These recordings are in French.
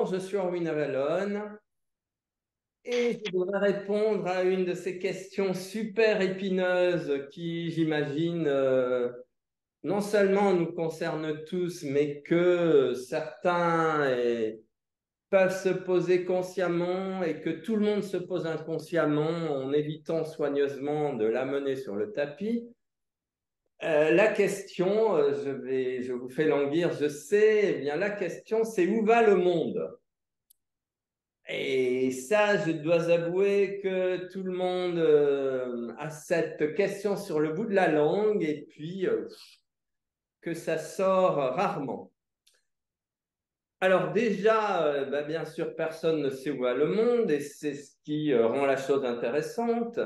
Bonjour, je suis Orwin Avalon et je voudrais répondre à une de ces questions super épineuses qui, j'imagine, non seulement nous concernent tous, mais que certains peuvent se poser consciemment et que tout le monde se pose inconsciemment en évitant soigneusement de l'amener sur le tapis. La question, je vous fais languir, je sais, eh bien la question c'est où va le monde? Et ça, je dois avouer que tout le monde a cette question sur le bout de la langue et puis que ça sort rarement. Alors déjà, bien sûr, personne ne sait où va le monde et c'est ce qui rend la chose intéressante.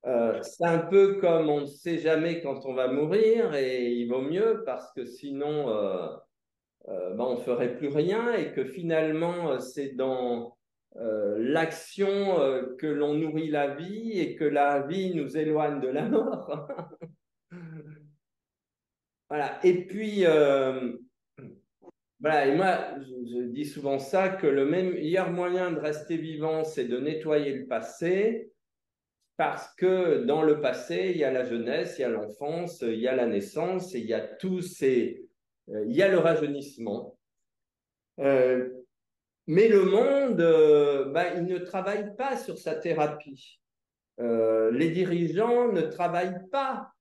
C'est un peu comme on ne sait jamais quand on va mourir et il vaut mieux parce que sinon, on ne ferait plus rien et que finalement, c'est dans l'action que l'on nourrit la vie et que la vie nous éloigne de la mort. Voilà. Et puis, voilà. Et moi, je dis souvent ça, que le meilleur moyen de rester vivant, c'est de nettoyer le passé. Parce que dans le passé, il y a la jeunesse, il y a l'enfance, il y a la naissance, et il y a il y a le rajeunissement. Euh, Mais le monde, il ne travaille pas sur sa thérapie. Les dirigeants ne travaillent pas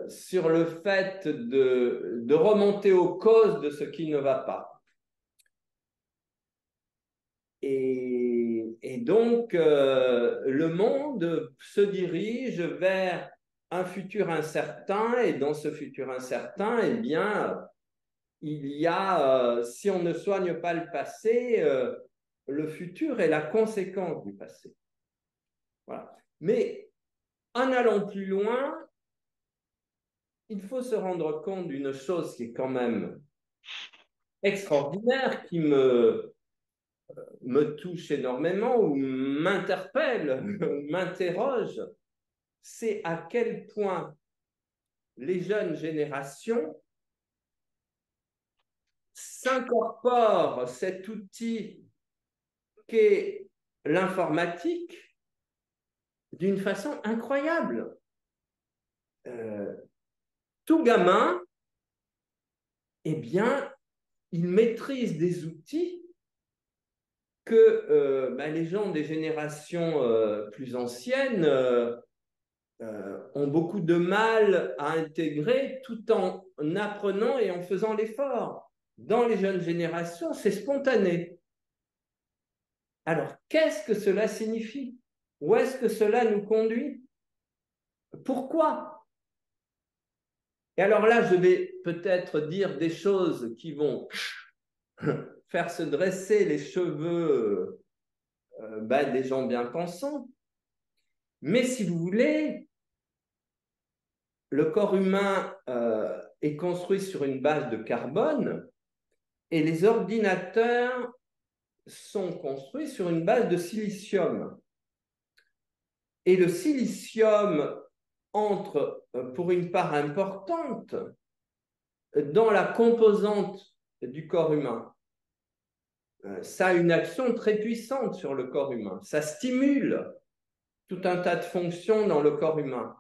sur le fait de remonter aux causes de ce qui ne va pas. Et donc, le monde se dirige vers un futur incertain, et dans ce futur incertain, eh bien, il y a, si on ne soigne pas le passé, le futur est la conséquence du passé. Voilà. Mais en allant plus loin, il faut se rendre compte d'une chose qui est quand même extraordinaire, qui me touche énormément ou m'interpelle, m'interroge, c'est à quel point les jeunes générations s'incorporent cet outil qu'est l'informatique d'une façon incroyable. Euh, Tout gamin, eh bien, il maîtrise des outils que les gens des générations plus anciennes ont beaucoup de mal à intégrer tout en apprenant et en faisant l'effort. Dans les jeunes générations, c'est spontané. Alors, qu'est-ce que cela signifie? Où est-ce que cela nous conduit? Pourquoi? Et alors là, je vais peut-être dire des choses qui vont faire se dresser les cheveux des gens bien pensants. Mais si vous voulez, le corps humain est construit sur une base de carbone et les ordinateurs sont construits sur une base de silicium. Et le silicium entre pour une part importante dans la composante du corps humain. Ça a une action très puissante sur le corps humain. Ça stimule tout un tas de fonctions dans le corps humain.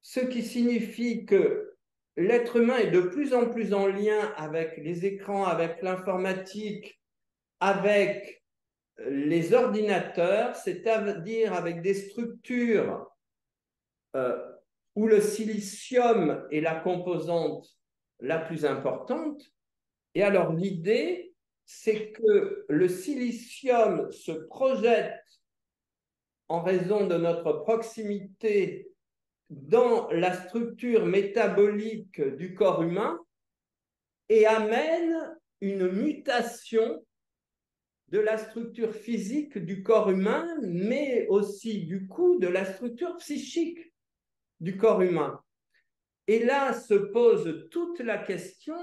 Ce qui signifie que l'être humain est de plus en plus en lien avec les écrans, avec l'informatique, avec les ordinateurs, c'est-à-dire avec des structures euh, où le silicium est la composante la plus importante. Et alors l'idée, c'est que le silicium se projette en raison de notre proximité dans la structure métabolique du corps humain et amène une mutation de la structure physique du corps humain, mais aussi du coup de la structure psychique du corps humain. Et là se pose toute la question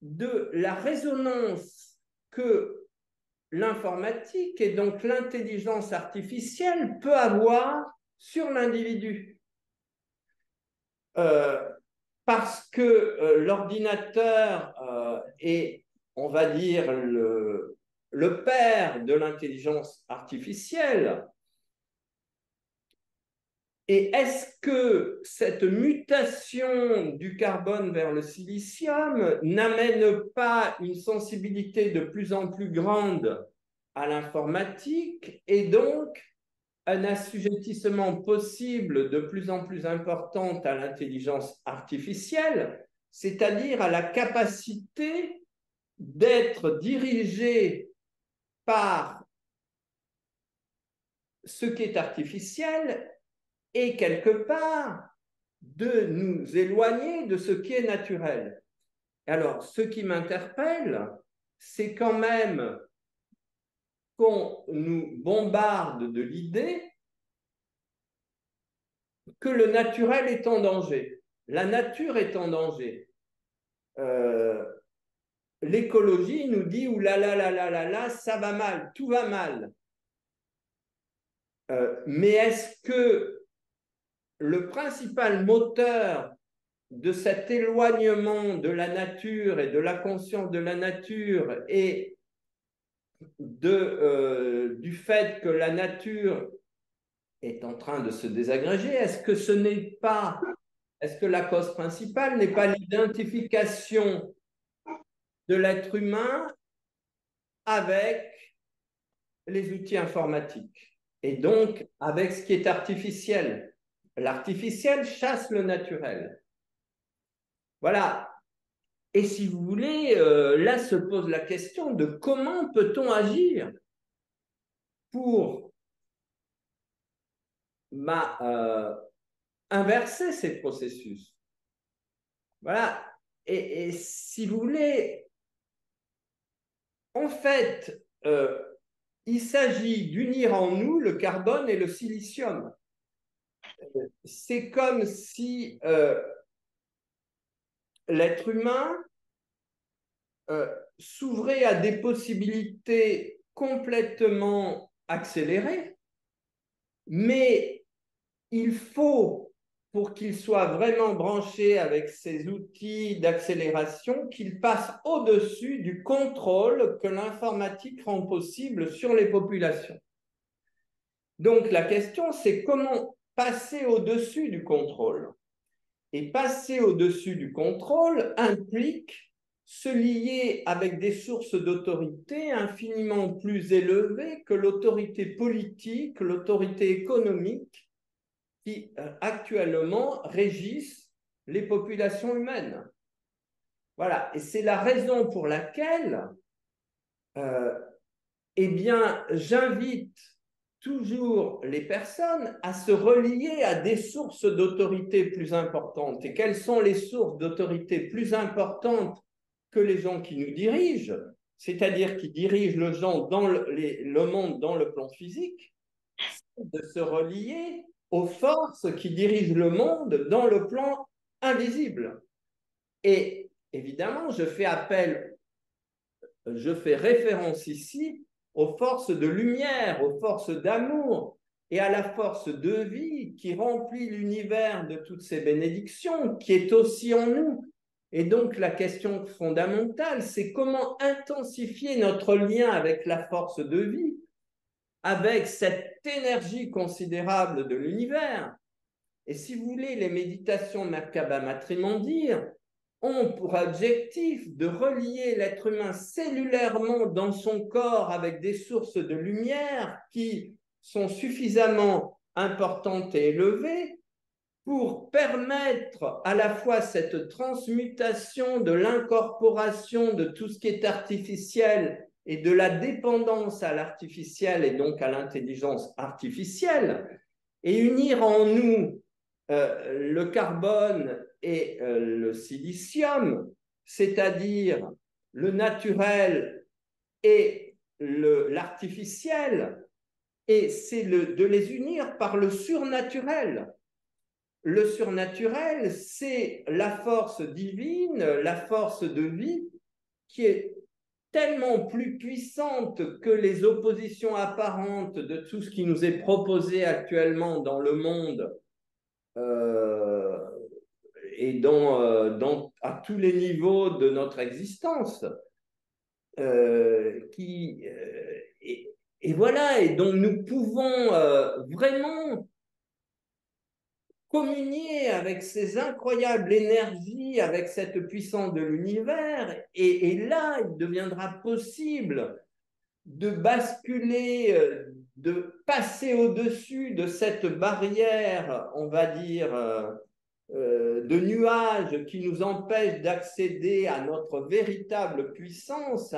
de la résonance que l'informatique et donc l'intelligence artificielle peut avoir sur l'individu. Euh, Parce que l'ordinateur est on va dire, le père de l'intelligence artificielle. Et est-ce que cette mutation du carbone vers le silicium n'amène pas une sensibilité de plus en plus grande à l'informatique et donc un assujettissement possible de plus en plus important à l'intelligence artificielle, c'est-à-dire à la capacité d'être dirigé par ce qui est artificiel et quelque part de nous éloigner de ce qui est naturel. Alors, ce qui m'interpelle, c'est quand même qu'on nous bombarde de l'idée que le naturel est en danger. La nature est en danger. L'écologie nous dit « oulala, ça va mal, tout va mal ». Mais est-ce que le principal moteur de cet éloignement de la nature et de la conscience de la nature et du fait que la nature est en train de se désagréger, est-ce que la cause principale n'est pas l'identification de l'être humain avec les outils informatiques et donc avec ce qui est artificiel? L'artificiel chasse le naturel. Voilà. Et si vous voulez, là se pose la question de comment peut-on agir pour inverser ces processus. Voilà. Et si vous voulez, en fait, il s'agit d'unir en nous le carbone et le silicium. C'est comme si l'être humain s'ouvrait à des possibilités complètement accélérées, mais il faut, pour qu'il soit vraiment branché avec ces outils d'accélération, qu'il passe au-dessus du contrôle que l'informatique rend possible sur les populations. Donc la question, c'est comment passer au-dessus du contrôle. Et passer au-dessus du contrôle implique se lier avec des sources d'autorité infiniment plus élevées que l'autorité politique, l'autorité économique qui actuellement régissent les populations humaines. Voilà, et c'est la raison pour laquelle eh bien, j'invite toujours les personnes à se relier à des sources d'autorité plus importantes. Et quelles sont les sources d'autorité plus importantes que les gens qui nous dirigent, c'est-à-dire qui dirigent le monde dans le plan physique, c'est de se relier aux forces qui dirigent le monde dans le plan invisible. Et évidemment, je fais référence ici aux forces de lumière, aux forces d'amour et à la force de vie qui remplit l'univers de toutes ces bénédictions, qui est aussi en nous. Et donc la question fondamentale, c'est comment intensifier notre lien avec la force de vie, avec cette énergie considérable de l'univers. Et si vous voulez, les méditations Merkaba Matrimandir ont pour objectif de relier l'être humain cellulairement dans son corps avec des sources de lumière qui sont suffisamment importantes et élevées pour permettre à la fois cette transmutation de l'incorporation de tout ce qui est artificiel et de la dépendance à l'artificiel et donc à l'intelligence artificielle, et unir en nous le carbone et le silicium, c'est-à-dire le naturel et l'artificiel, et c'est de les unir par le surnaturel. Le surnaturel, c'est la force divine, la force de vie qui est tellement plus puissante que les oppositions apparentes de tout ce qui nous est proposé actuellement dans le monde et à tous les niveaux de notre existence. Et voilà, et donc nous pouvons vraiment communier avec ces incroyables énergies, avec cette puissance de l'univers, et là, il deviendra possible de basculer, de passer au-dessus de cette barrière, on va dire, de nuages qui nous empêchent d'accéder à notre véritable puissance,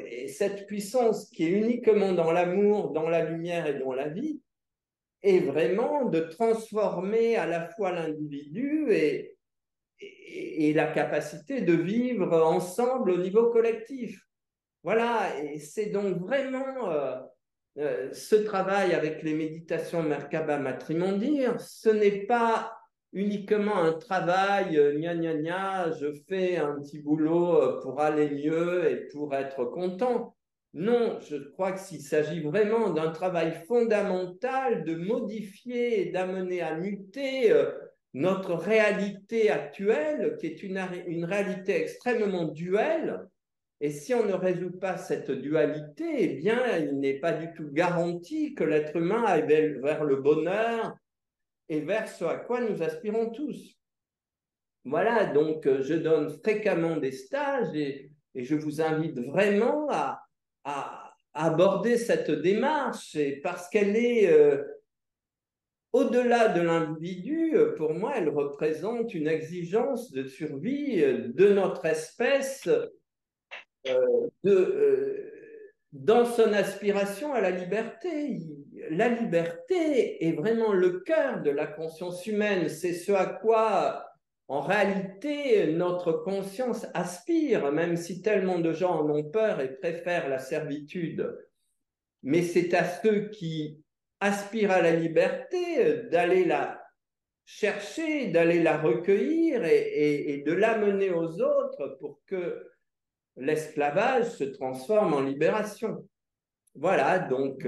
et cette puissance qui est uniquement dans l'amour, dans la lumière et dans la vie, et vraiment de transformer à la fois l'individu et la capacité de vivre ensemble au niveau collectif. Voilà, et c'est donc vraiment ce travail avec les méditations Merkaba Matrimondir, ce n'est pas uniquement un travail gna gna gna, je fais un petit boulot pour aller mieux et pour être content. Non, je crois qu'il s'agit vraiment d'un travail fondamental de modifier et d'amener à muter notre réalité actuelle, qui est une réalité extrêmement duelle. Et si on ne résout pas cette dualité, eh bien, il n'est pas du tout garanti que l'être humain aille vers le bonheur et vers ce à quoi nous aspirons tous. Voilà, donc je donne fréquemment des stages et je vous invite vraiment à aborder cette démarche parce qu'elle est au-delà de l'individu. Pour moi, elle représente une exigence de survie de notre espèce dans son aspiration à la liberté. La liberté est vraiment le cœur de la conscience humaine. C'est ce à quoi, en réalité, notre conscience aspire, même si tellement de gens en ont peur et préfèrent la servitude. Mais c'est à ceux qui aspirent à la liberté d'aller la chercher, d'aller la recueillir et de l'amener aux autres pour que l'esclavage se transforme en libération. Voilà, donc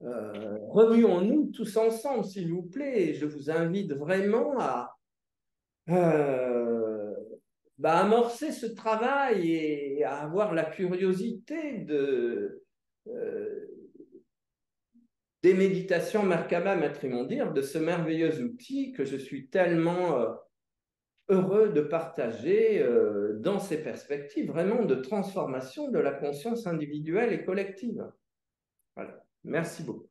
remuons-nous tous ensemble, s'il vous plaît. Je vous invite vraiment à amorcer ce travail et à avoir la curiosité des méditations Merkaba Matrimondir, de ce merveilleux outil que je suis tellement heureux de partager dans ces perspectives vraiment de transformation de la conscience individuelle et collective. Voilà. Merci beaucoup.